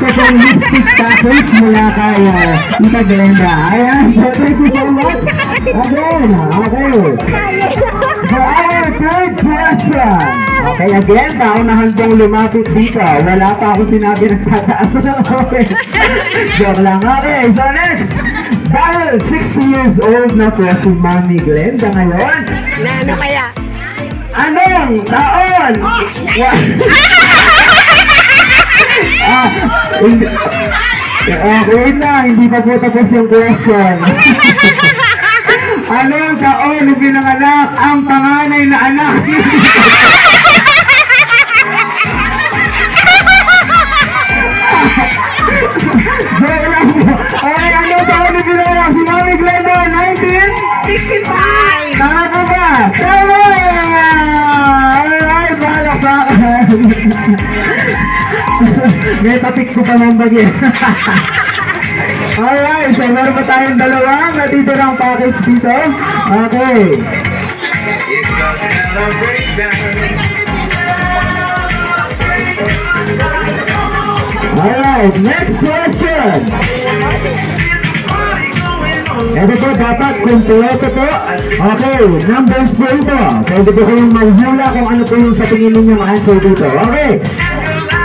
ito pong lipstick package mula kay Tita Glenda. Ayan, so thank you so much. Again, okay. For our third question. Okay, again, paunahan pong lumapit dito. Wala pa ako sinabi ng tataas. Okay. Joke lang. Okay, so next. Dahil 60 years old na po si Mami Glenda ngayon. Ano kaya? Anong taon? Okay na, hindi pa po tapos yung question. Anong taon pinanganak ang panganay na anak? Okay, anong taon pinanganak si Mami Glenda? 65! Tama po ba? Tama! Alright, bahala pa. May tapik ko pa ng bagay. Alright, so meron pa tayong dalawang natitirang package dito. Okay. Alright, next question. Ito po, dapat kompleto po. Okay, numbers po ito. Pwede po kayong maghula kung ano po yung sa tingin ninyong answer dito. Okay.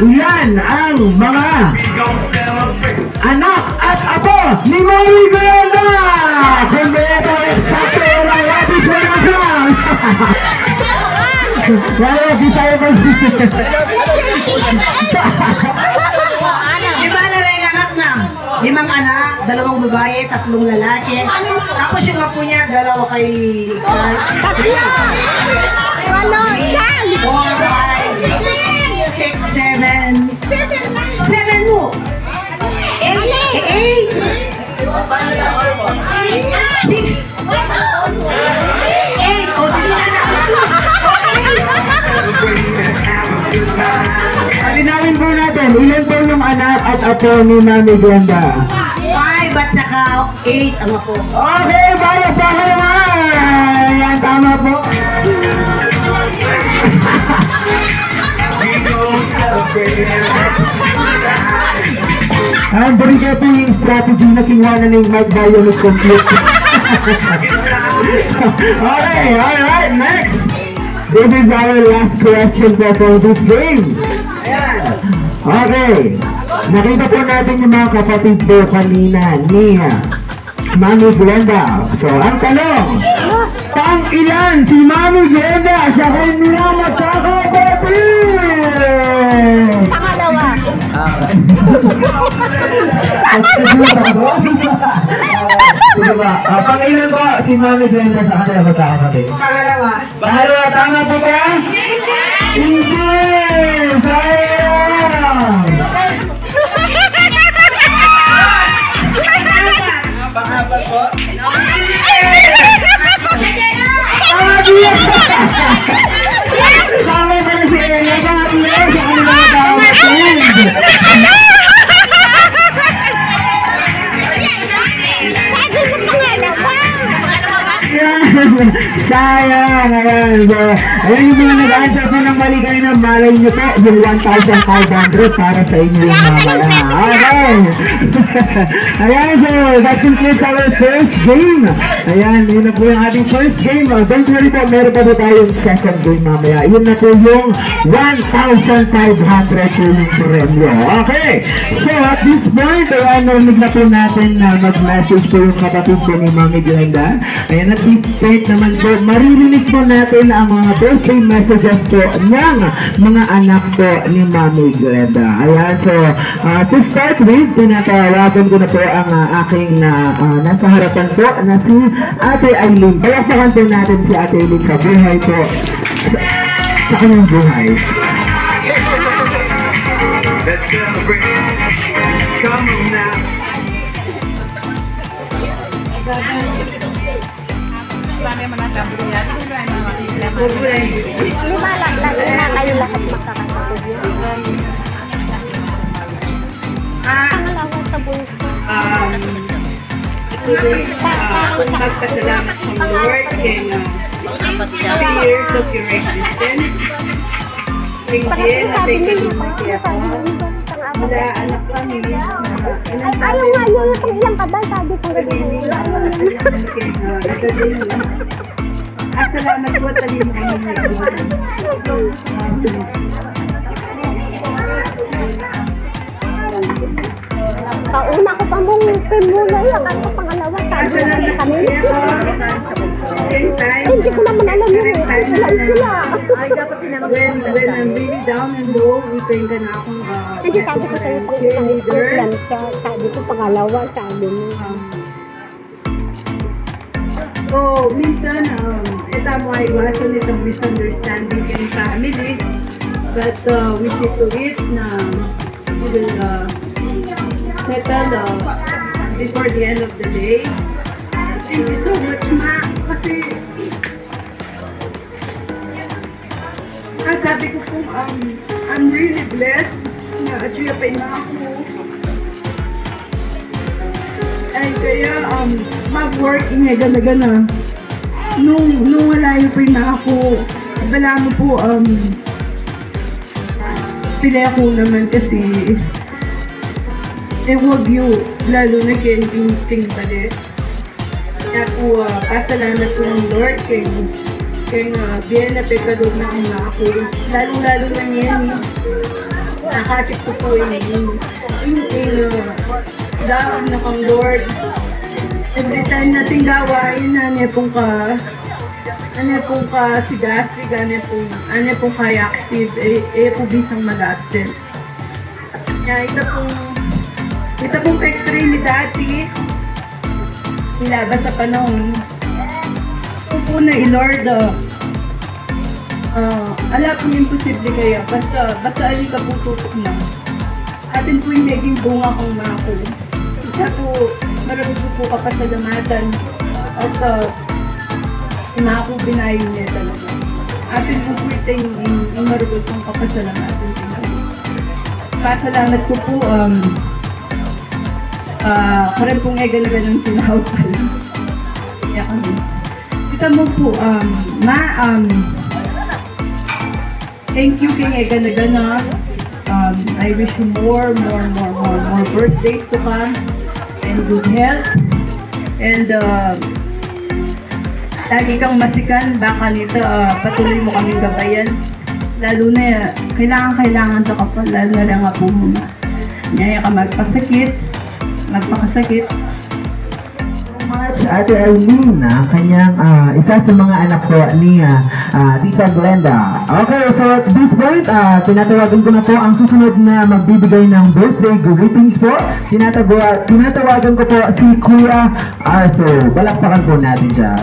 Ilan ang mga anak at apo ni Mami Glenda? Kompleto, eksakto, walang lapis, walang lang. Wala, bisaya pa. Limang anak, 2 babae, 3 lalaki. Tapos yung apo niya, 2 kay... 4, 5, 6, 7. 7 mo! 8. 6. 8. O, Alinawin po natin, ilan po yung anak at apo ni Mami Glenda? 5 at saka 8 ang apo. Okay, bayak pa ka naman! Yan, tama po. Ang bariga po yung strategy na kinuha na ng Mike Bionic Complete. Okay, alright, next! This is our last question for this game. Okay. Nakita po natin yung mga kapatid po kanina ni Mami Glenda. So, ang tanong, pang-ilan si Mami Glenda sa kanyang magkakapatid? Pangalawa. Pang-ilan po si Mami Glenda sa kanyang magkakapatid? Pangalawa. Pangalawa, tama po ba? Hindi! Sayang! Pangapat po? Tama ba na si Ella? Pangalawa sa kanyang magkakapatid? Sayang! Ayan, so, ayan yung mga nag-answer po ng mali kayo na malay nyo po yung 1,500 para sa inyo yung mamaya. Okay! Ayan, so that concludes our first game. Ayan, yun na po yung ating first game. Don't worry po, meron pa po tayong second game mamaya. Yun na po yung 1,500 po yung premyo. Okay! So at this point, ayan, narinig na po natin na mag-message po yung kapatid po ni Mami Glenda. Ayan, at this point naman po, maririnig po natin ang mga birthday messages po ng mga anak po ni Mami Glenda. Ayan, so to start with, tinatawagan ko na po ang aking nasa harapan po na si Ate Aileen. Palakpakan po natin si Ate Aileen sa buhay po sa kanyang buhay. Let's celebrate. Come on now. Lumalaglag na kayo lahat magkakapatid. Pangalawa sa bunso. Magpasalamat sa Lord and 3 years of your existence. Ringgit, thank you. Wala, anak kami. Ayaw nga niya yung ilang kadal, sabi ko rin. Salamat po, talino kami ngayon. Pauna ko pa mong muna yun. Ang pangalawa, sabi ko na kami. Hindi ko naman alam yun. Ilan sila. Ay, dapat when I'm really down and low, ipain ka na akong Hindi sabi ko sa'yo pang isang ilan siya. Sabi ko pangalawa, sabi mo. So, minsan, ito mo ay iwasan itong misunderstanding in family. But we see to it na we will settle before the end of the day. Thank you so much, Ma. Kasi, sabi ko po, I'm really blessed na achieve na ako. Ay, kaya, mag-work nga gana-gana. Nung wala yung pa na ako, wala mo po, pinaya ko naman kasi, huwag yun, lalo na ting tali. Kaya po, pasalamat po ng Lord, kaya biyan na pekador na ako. Lalo na yan, nakakit ko po yung daon na kang Lord. Every time nating gawain, ano pong ka sigasig, ano pong kaya active, po bisang mag-absent. Kaya ito pong factory ni Daddy, ilabas sa panahon. Ito po na Lord, alam po yung imposible kaya, basta ali ka po tutok na. Atin po yung naging bunga kong mako. Kaya po, marami po kapasalamatan at mako binayin niya talaga. Atin po po ito yung marami pong kapasalamatan. Pasalamat ko po, karen pong egalaga ng sinahod pala. Kaya kami. Kita mo po, thank you kay egalaga. I wish you more birthdays to come and good health and lagi kang masikan, baka nito patuloy mo kaming gabayan, lalo na kailangan to kapal, lalo na lang po muna niya ka magpakasakit Ate Arlene, kanyang isa sa mga anak ko ni Tita Glenda. Okay, so at this point, tinatawagan ko na po ang susunod na magbibigay ng birthday greetings po. Tinatawagan ko po si Kuya Arthur. Balakpakan po natin siya.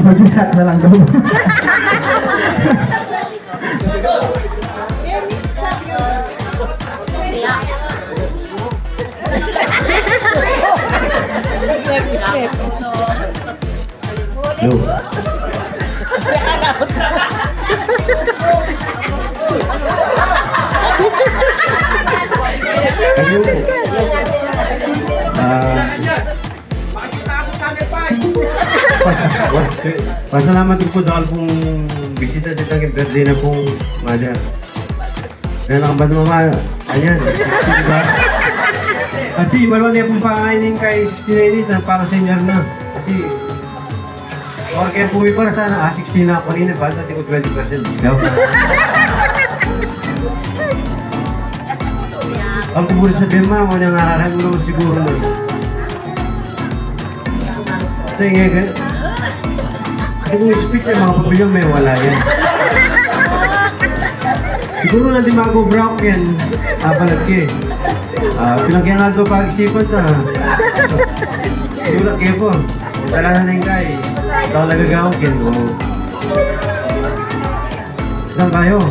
Mag-shot na lang daw. Pasalamat po dahil pong bisita dito ng birthday na pong mother. Kaya nakabad mo ma, ayan. Kasi marami na pong pakainin kay 69 na para senior na. Kasi or kaya pumi para sana 16 na ako rin na basta ko 20% discount. Ang kubuli sabihin ma, wala nga arahan mo naman siguro na. Ito yung ngayon. Kung speech ay mga pabilyon may wala yan. Siguro na di mag-brown yan. Balat ka eh. Pinagyan nga ito pag-isipan na. Sulat kayo po. Tala na yung guy. Ikaw nagagawag yan. Saan kayo?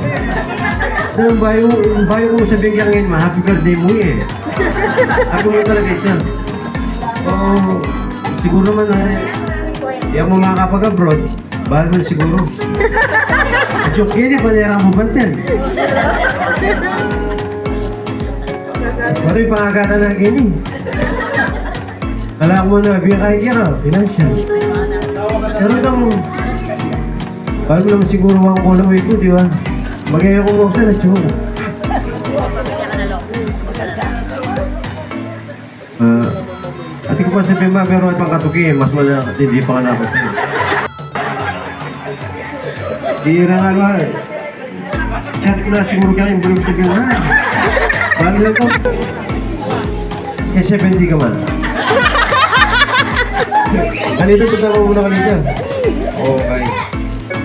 Saan bayo mo sabihin kaya ngayon ma? Happy birthday mo eh. Ako mo talaga ito. Oo. Siguro naman na yan mo mga kapag-abroad, bahal mo siguro. At yung kini, panera mo bantin. Pari pangagatan na gini. Kala mo na, biya kaya financial. Pero itong, bago naman siguro ang kulang ito, di ba? Bagay ako mo sa nacho. Ati ko pa sabihin ba, pero itong katuki, mas malaki, hindi pa ka nakot. Tira nga ba? Chat ko na siguro ka rin, bulog sabihin na. Bago lang ito. Kaya 70 ka man. Kanito, tutama mo muna kanito. Okay.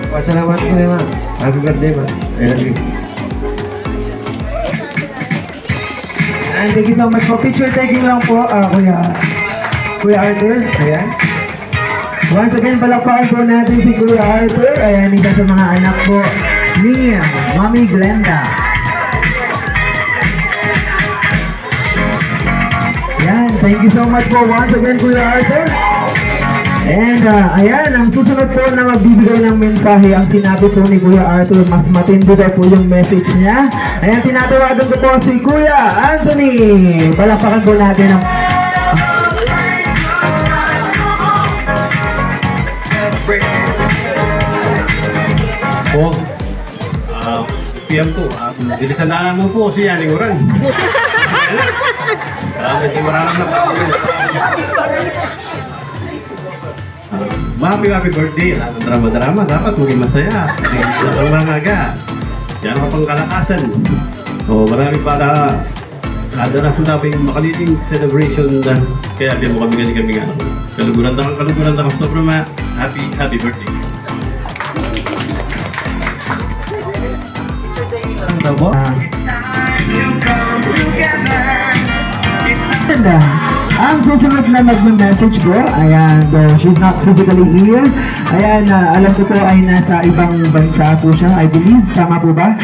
Pasalamat ko na ma. Happy birthday ma. I love you. And thank you so much po. Picture taking lang po, Kuya Arthur. Ayan. Once again, palakpakan po natin si Kuya Arthur. Ayan, isa sa mga anak po ni Mami Glenda. Ayan, thank you so much po once again, Kuya Arthur. And ayan, ang susunod po na magbibigay ng mensahe, ang sinabi po ni Kuya Arthur, mas matindi daw po yung message niya. Ayan, tinatawagan ko po si Kuya Anthony. Palakpakan po natin ang... Po, PM2, bilisan mo po si Yaning Orang. Maraming na po. Happy birthday. Drama-drama. Dapat maging masaya. Ang mangaga. Yan ang pangkalakasan. So, marami para ada na sunabing makaliting celebration na kaya di mo kami nga. Kaluguran na sobrang happy birthday. Ang tabo? Ang susunod na mag-message ko, ayan, she's not physically here. Ayan, alam ko po ay nasa ibang bansa po siya, I believe. Tama po ba?